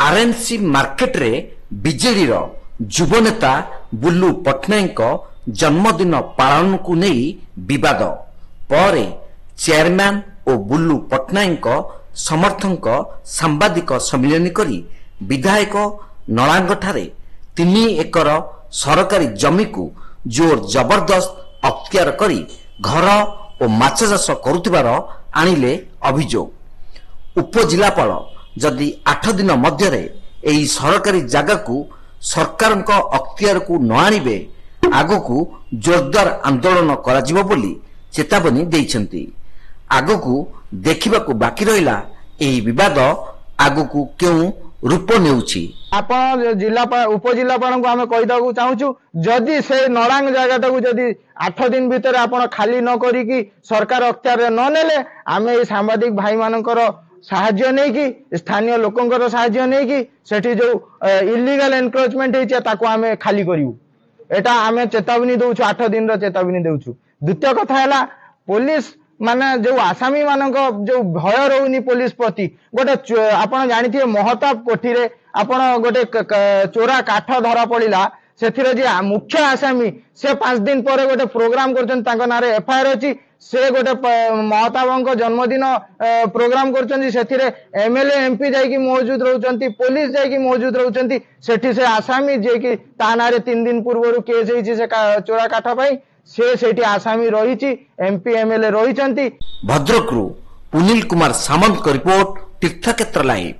RNC market रे BJD युव नेता बुल्लू पट्टनायक जन्मदिन पालन को नहीं विवाद पर चेयरमैन और बुल्लू पट्टनायक समर्थक सांबादिक सम्मिलन करी विधायक नलांग ठारे 3 एकर सरकारी जमी को जोर जबरदस्त अख्तियार करी घर और माछ चाष करुथिबार आनिले अभियोग। उपजिलापाल जदि 8 दिन मध्य एही सरकारी जगह को सरकार अख्तियार को न आनिबे आगकू जोरदार आंदोलन कराजिबो बोली चेतावनी देइछन्ती। आगकू देखिबाकू बाकी रहिला एही विवाद आगकू केउ रूप नेउछि। आपण जिल्लापाल उपजिल्लापाल को आमे कहि दकू चाहूछु जदि से नड़ांग जगह को जदि 8 दिन भीतर आपण खाली न करी कि सरकार अख्तियार न नेले आमे ए सांबादिक भाई मानकर साहाय्य नहीं कि स्थानीय लोकंकर साहाय्य नहीं कि सेठी जो इलीगल एनक्रोचमेंट हेछि ताको आमे खाली करिवु। एटा आमे चेतावनी दउछु 8 दिन रो चेतावनी दउछु। द्वितीय कथा हैला पुलिस माने जो आसामी मानक जो भय रहउनी पुलिस प्रति गोटे आपण जानिथिए महताब कोठी रे आपण गोटे चोरा काठ धरा पड़िला सेथिरे जे मुख्य आसामी से 5 दिन पर गोटे प्रोग्राम करछन तांको नारे एफआईआर अछि से गोटे महताबंक जन्मदिन प्रोग्राम करछन सेथिरे एमएलए एमपी जाई कि मौजूद रहउचंती पुलिस जाई कि मौजूद रहउचंती सेठी से आसामी जे कि ता नारे 3 दिन पूर्वरु केस हेछि से चोरा काठ पई से सेठी आसामी रहिछि एमपी एमएलए रहिचंती। भद्रकरू पुनील कुमार सामंत को रिपोर्ट तीर्थ क्षेत्र लाइव।